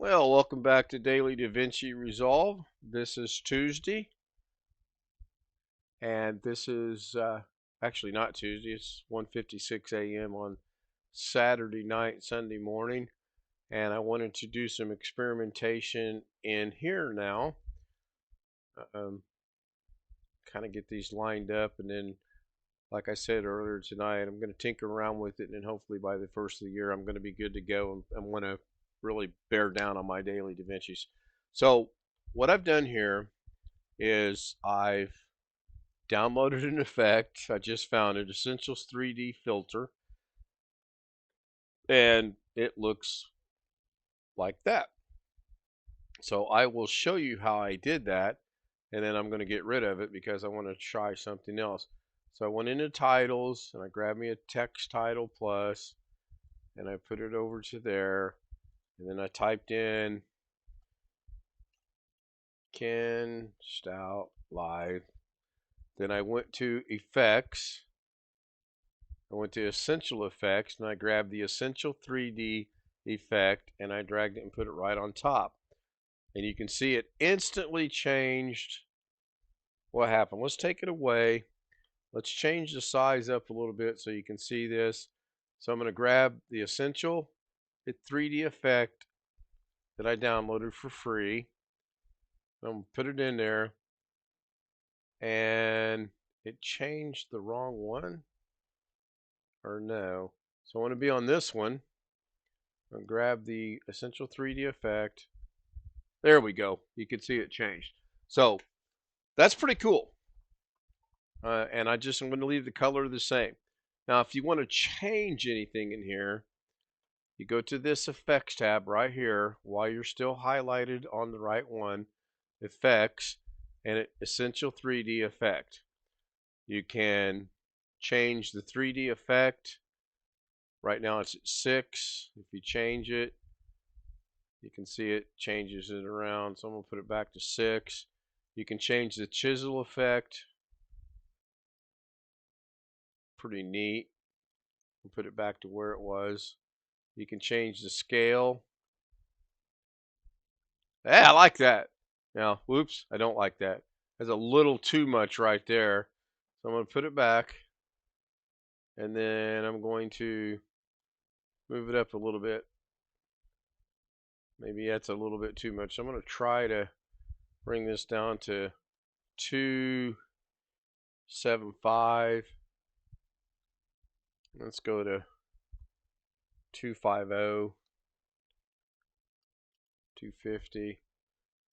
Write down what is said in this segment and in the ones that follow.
Well, welcome back to Daily DaVinci Resolve. This is Tuesday, and this is actually not Tuesday. It's 1:56 a.m. on Saturday night, Sunday morning, and I wanted to do some experimentation in here now. Um, kind of get these lined up, and then, like I said earlier tonight, I'm going to tinker around with it, and then hopefully by the first of the year, I'm going to be good to go and want to really bear down on my daily DaVincis. So, what I've done here is I've downloaded an effect. I just found it, Essentials 3D filter, and it looks like that. So I will show you how I did that, and then I'm going to get rid of it because I want to try something else. So I went into titles and I grabbed me a text title plus, and I put it over to there, and then I typed in Ken Stout Live. Then I went to effects. I went to Essential Effects and I grabbed the Essential 3D effect and I dragged it and put it right on top. And you can see it instantly changed what happened. Let's take it away. Let's change the size up a little bit so you can see this. So I'm going to grab the Essential 3D effect that I downloaded for free. I'm going to put it in there. And it changed the wrong one. Or no. So I want to be on this one. I'm going to grab the Essential 3D effect. There we go. You can see it changed. So that's pretty cool. And I'm going to leave the color the same. Now, if you want to change anything in here, you go to this effects tab right here while you're still highlighted on the right one, effects, and Essential 3D effect. You can change the 3D effect. Right now it's at 6. If you change it, you can see it changes it around. So I'm going to put it back to 6. You can change the chisel effect. Pretty neat. We'll put it back to where it was. You can change the scale. Yeah, I like that. Now, whoops, I don't like that. There's a little too much right there. So I'm going to put it back. And then I'm going to move it up a little bit. Maybe that's a little bit too much. So I'm going to try to bring this down to 275. Let's go to 250, 250.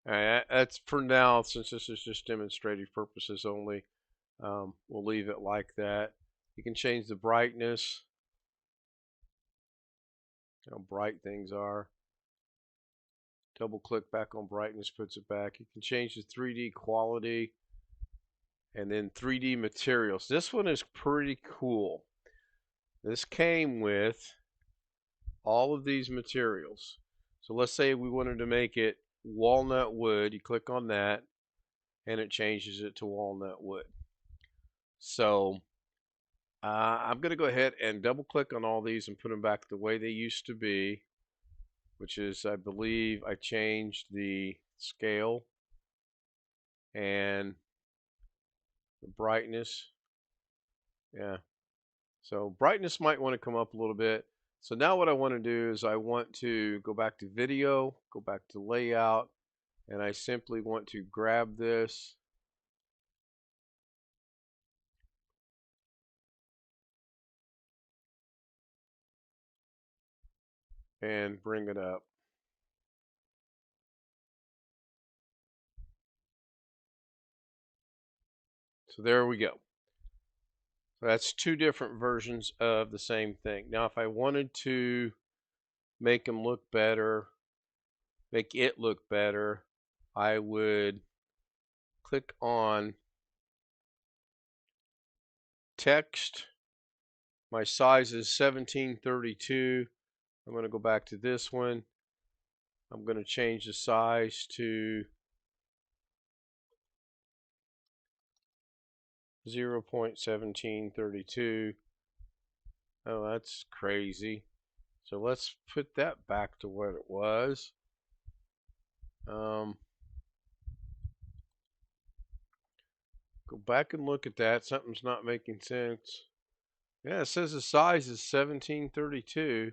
All right, that's for now, since this is just demonstrative purposes only. We'll leave it like that. You can change the brightness, how bright things are. Double click back on brightness, puts it back. You can change the 3D quality and then 3D materials. This one is pretty cool. This came with all of these materials. So let's say we wanted to make it walnut wood. You click on that and it changes it to walnut wood. So I'm going to go ahead and double click on all these and put them back the way they used to be, which is, I believe I changed the scale and the brightness. Yeah. So brightness might want to come up a little bit. So now what I want to do is I want to go back to video, go back to layout, and I simply want to grab this and bring it up. So there we go. So that's two different versions of the same thing. Now if I wanted to make them look better, make it look better, I would click on text. My size is 1732. I'm going to go back to this one. I'm going to change the size to 0.1732. Oh, that's crazy. So let's put that back to what it was. Go back and look at that. Something's not making sense. Yeah, it says the size is 1732.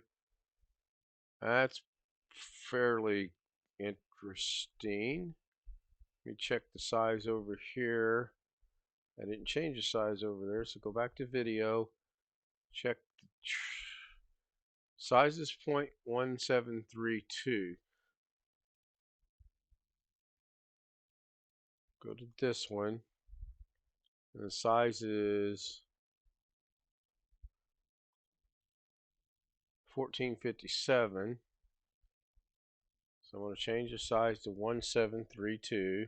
That's fairly interesting. Let me check the size over here. I didn't change the size over there, so go back to video. Check the size is 0.1732. Go to this one. And the size is 1457. So I'm going to change the size to 1732.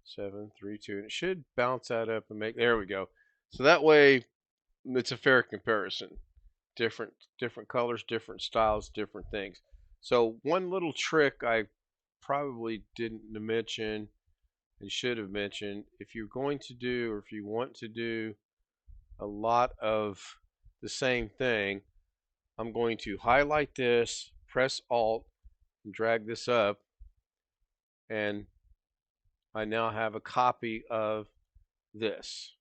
732. And it should bounce that up and make, there we go. So that way it's a fair comparison. Different colors, different styles, different things. So one little trick I probably didn't mention and should have mentioned, if you're going to do, or if you want to do a lot of the same thing, I'm going to highlight this, press Alt, and drag this up, and I now have a copy of this.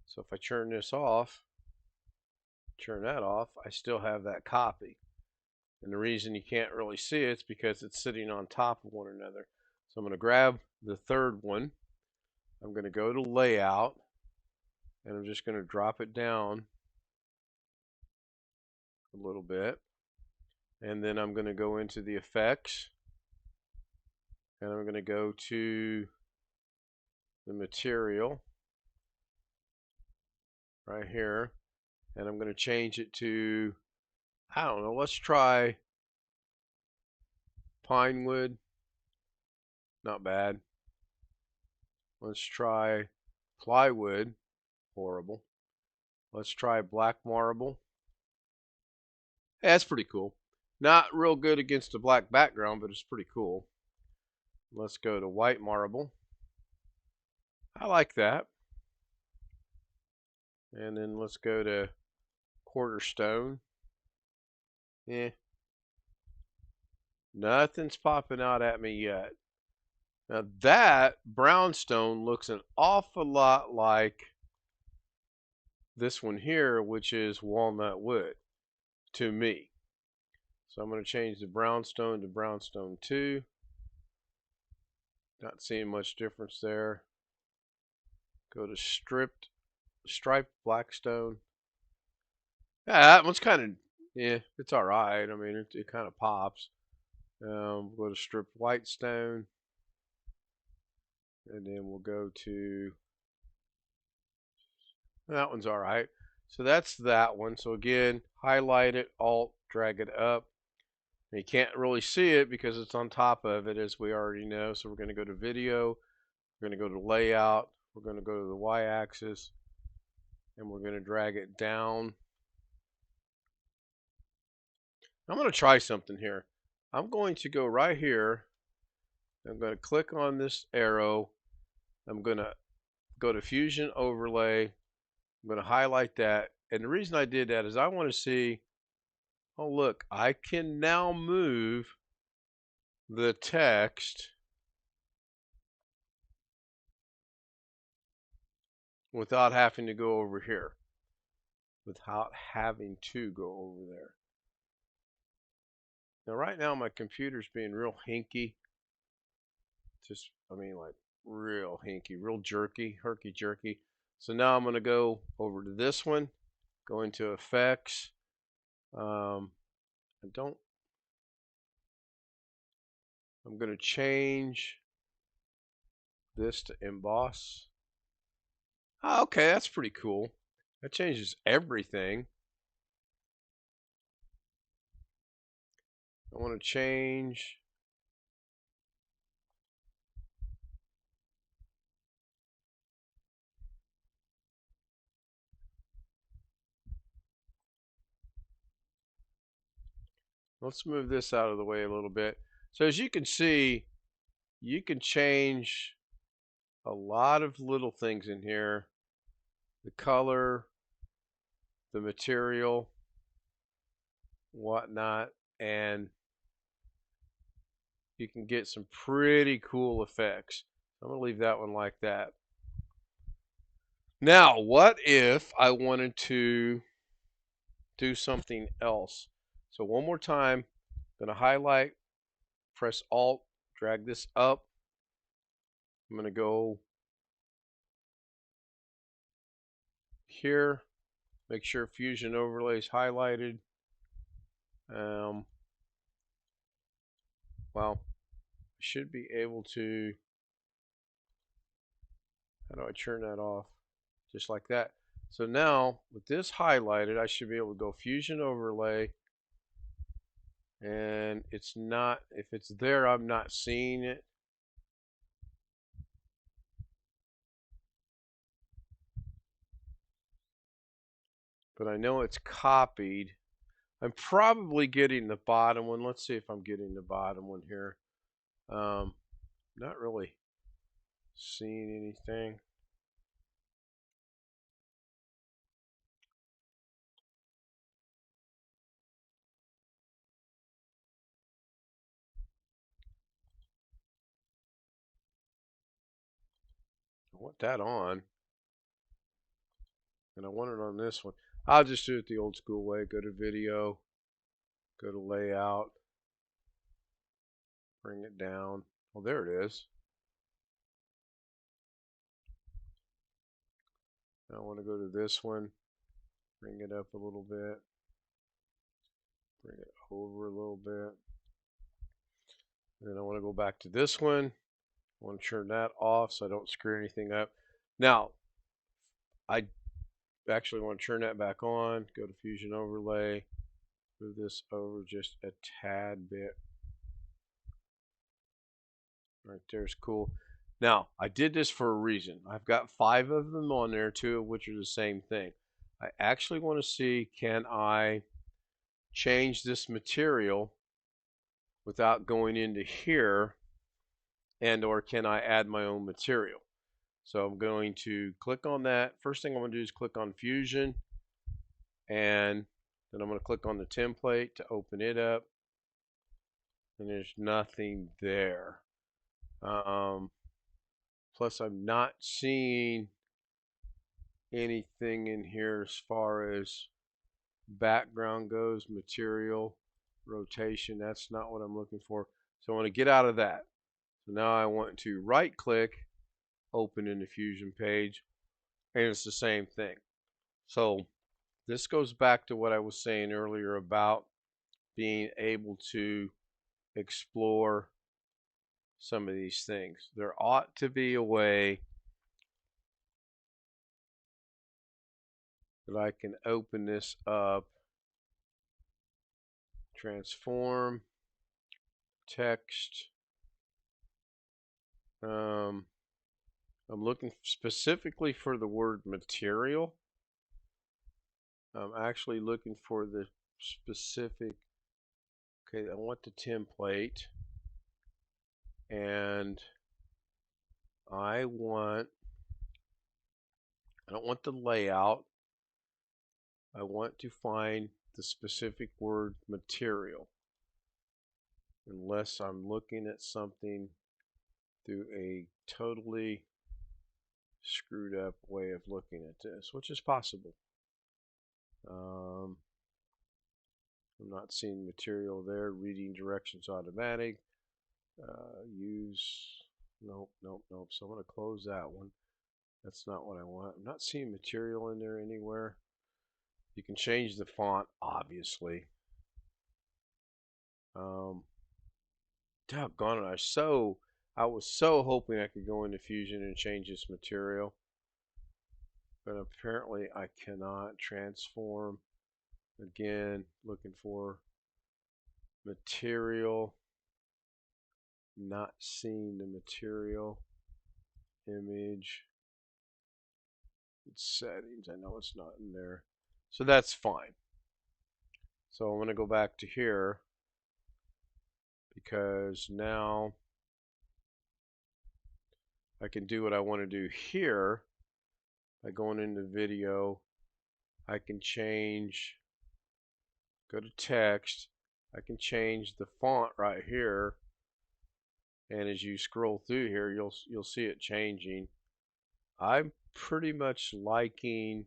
So if I turn this off, turn that off, I still have that copy. And the reason you can't really see it is because it's sitting on top of one another. So I'm going to grab the third one. I'm going to go to Layout, and I'm just going to drop it down a little bit. And then I'm going to go into the Effects, and I'm going to go to the Material right here, and I'm going to change it to, I don't know, let's try pine wood. Not bad. Let's try plywood. Horrible. Let's try black marble. Hey, that's pretty cool. Not real good against a black background, but it's pretty cool. Let's go to white marble. I like that. And then let's go to quarter stone. Eh. Nothing's popping out at me yet. Now that brownstone looks an awful lot like this one here, which is walnut wood, to me. So I'm going to change the brownstone to brownstone 2. Not seeing much difference there. Go to striped blackstone. Yeah, that one's kind of, yeah, it's all right. I mean, it kind of pops. Go to stripped whitestone, and then we'll go to, that one's all right. So that's that one. So again, highlight it, Alt, drag it up. You can't really see it because it's on top of it, as we already know. So we're going to go to Video, we're going to go to Layout, we're going to go to the Y-axis, and we're going to drag it down. I'm going to try something here. I'm going to go right here. I'm going to click on this arrow. I'm going to go to Fusion Overlay. I'm going to highlight that. And the reason I did that is I want to see, oh look, I can now move the text without having to go over here. Without having to go over there. Now right now my computer's being real hinky. Just, I mean, like real hinky, real jerky, herky-jerky. So now I'm going to go over to this one, go into Effects. I'm going to change this to Emboss. Oh, okay, that's pretty cool. That changes everything. I want to change. Let's move this out of the way a little bit. So as you can see, you can change a lot of little things in here. The color, the material, whatnot, and you can get some pretty cool effects. I'm going to leave that one like that. Now, what if I wanted to do something else? So one more time, I'm going to highlight, press Alt, drag this up. I'm going to go here, make sure Fusion Overlay is highlighted. Well, I should be able to, how do I turn that off? Just like that. So now, with this highlighted, I should be able to go Fusion Overlay, and it's not, if it's there, I'm not seeing it. But I know it's copied. I'm probably getting the bottom one. Let's see if I'm getting the bottom one here. Not really seeing anything. I want that on, and I want it on this one. I'll just do it the old school way. Go to video, go to layout, bring it down. Well, there it is. Now I want to go to this one, bring it up a little bit, bring it over a little bit. Then I want to go back to this one. I want to turn that off so I don't screw anything up. Now, I actually want to turn that back on. Go to Fusion Overlay, move this over just a tad bit. Right there's cool. Now, I did this for a reason. I've got 5 of them on there, 2 of which are the same thing. I actually want to see, can I change this material without going into here, and or can I add my own material? So I'm going to click on that. First thing I'm going to do is click on Fusion, and then I'm going to click on the template to open it up, and there's nothing there. Plus I'm not seeing anything in here as far as background goes, material, rotation. That's not what I'm looking for. So I want to get out of that. So now I want to right click, open in the Fusion page, and it's the same thing. So this goes back to what I was saying earlier about being able to explore some of these things. There ought to be a way that I can open this up, transform, text. I'm looking specifically for the word material. I'm actually looking for the specific, okay, I want the template, and I don't want the layout. I want to find the specific word material, unless I'm looking at something through a totally screwed up way of looking at this, which is possible. I'm not seeing material there. Reading directions automatic. Use, nope. So I'm going to close that one. That's not what I want. I'm not seeing material in there anywhere. You can change the font, obviously. Doggone it! I was so hoping I could go into Fusion and change this material, but apparently I cannot. Transform. Again, looking for material. Not seeing the material. Image. Settings. I know it's not in there. So that's fine. So I'm going to go back to here, because now I can do what I want to do here by going into video. I can change, go to text. I can change the font right here And as you scroll through here, you'll see it changing. I'm pretty much liking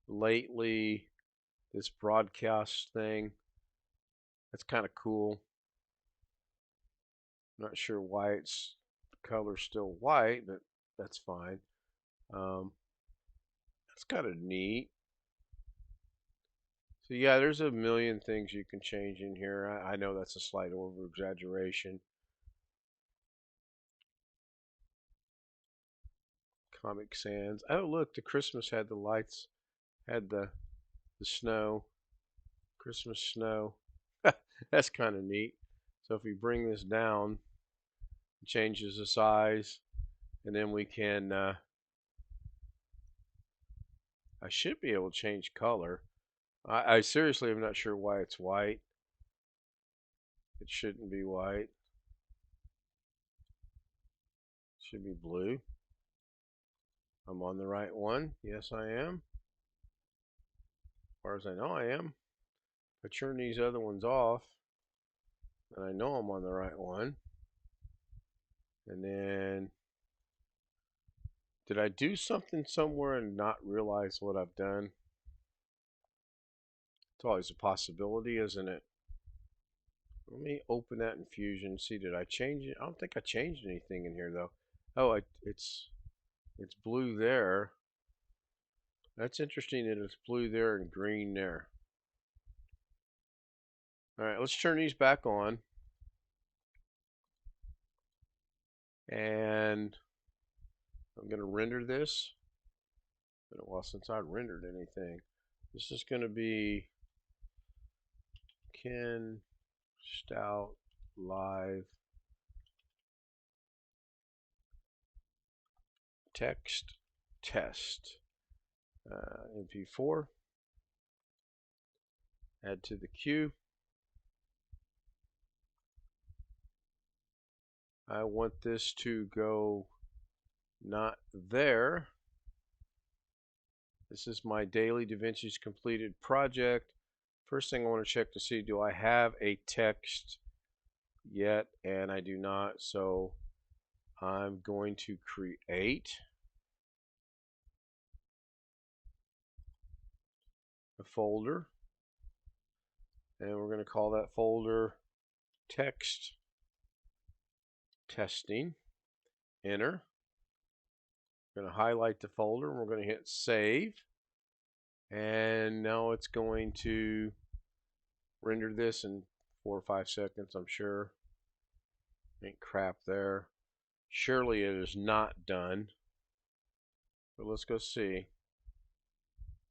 lately this broadcast thing. That's kind of cool. Not sure why it's the color's still white, but that's fine. That's kind of neat. So yeah, there's a million things you can change in here. I know that's a slight over exaggeration. Comic Sans. Oh look, the Christmas had the lights, had the snow, Christmas snow. That's kind of neat. So if we bring this down, it changes the size, and then we can. I should be able to change color. I seriously am not sure why it's white. It shouldn't be white. It should be blue. I'm on the right one. Yes, I am. As far as I know, I am. If I turn these other ones off, then I know I'm on the right one. And then, did I do something somewhere and not realize what I've done? It's always a possibility, isn't it? Let me open that in Fusion. See, did I change it? I don't think I changed anything in here though. Oh, it's blue there. That's interesting that it's blue there and green there. All right, let's turn these back on. And I'm going to render this. It's been a while since I rendered anything. This is going to be Ken Stout Live Text Test. MP4. Add to the queue. I want this to go not there. This is my daily DaVinci's completed project. First thing I want to check to see, do I have a text yet? And I do not, so I'm going to create a folder, and we're going to call that folder text testing. Enter. We're going to highlight the folder, and we're going to hit save. And now it's going to render this in 4 or 5 seconds, I'm sure. Ain't crap there. Surely it is not done. But let's go see.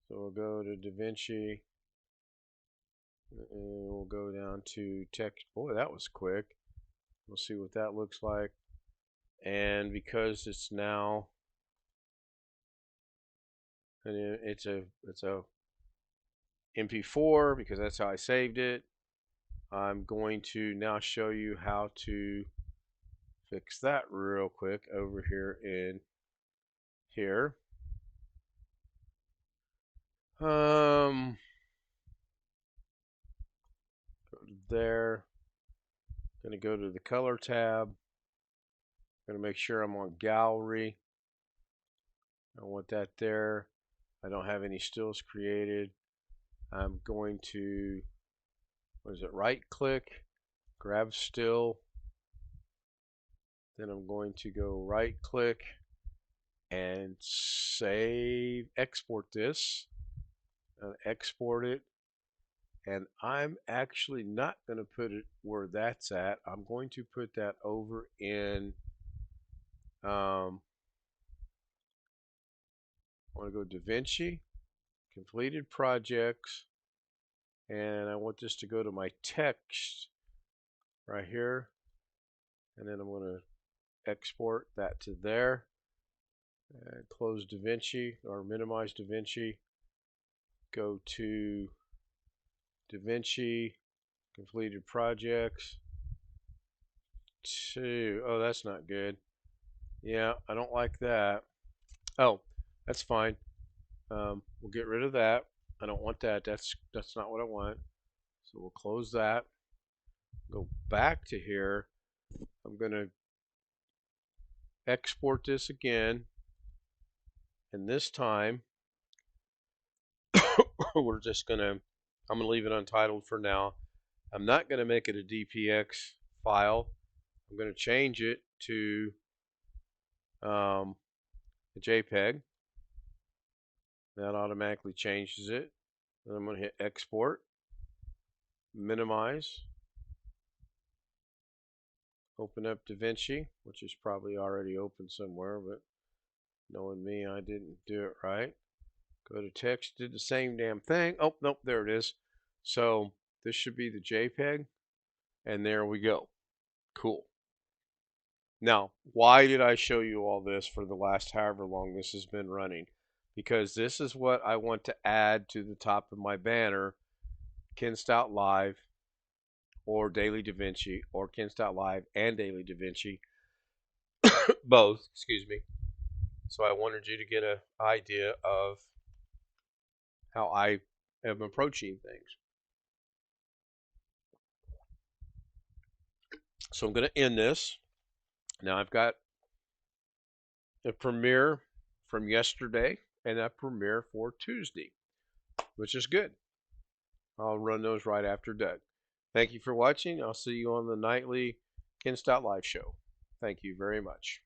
So we'll go to DaVinci. And we'll go down to text. Boy, that was quick. We'll see what that looks like. And because it's now, and it's a MP4 because that's how I saved it. I'm going to now show you how to fix that real quick over here in here. Go to there. Going to go to the color tab. Going to make sure I'm on gallery. I want that there. I don't have any stills created. I'm going to, what is it, right click, grab still. Then I'm going to go right click and save, export this, and export it. And I'm actually not going to put it where that's at. I'm going to put that over in, I want to go DaVinci, completed projects, and I want this to go to my text right here. And then I'm going to export that to there. And close DaVinci or minimize DaVinci. Go to DaVinci, completed projects. Oh, that's not good. Yeah, I don't like that. Oh, that's fine. We'll get rid of that. I don't want that. That's not what I want. So we'll close that. Go back to here. I'm going to export this again, and this time we're just going to, I'm going to leave it untitled for now. I'm not going to make it a DPX file. I'm going to change it to a JPEG. That automatically changes it. Then I'm going to hit export, minimize, open up DaVinci, which is probably already open somewhere, but knowing me, I didn't do it right. Go to text, did the same damn thing. Oh, nope, there it is. So this should be the JPEG, and there we go. Cool. Now, why did I show you all this for the last however long this has been running? Because this is what I want to add to the top of my banner, Ken Stout Live or Daily DaVinci, or Ken Stout Live and Daily DaVinci, both, excuse me. So I wanted you to get an idea of how I am approaching things. So I'm going to end this. Now I've got a premiere from yesterday and a premiere for Tuesday, which is good. I'll run those right after Doug. Thank you for watching. I'll see you on the nightly Ken Stout Live show. Thank you very much.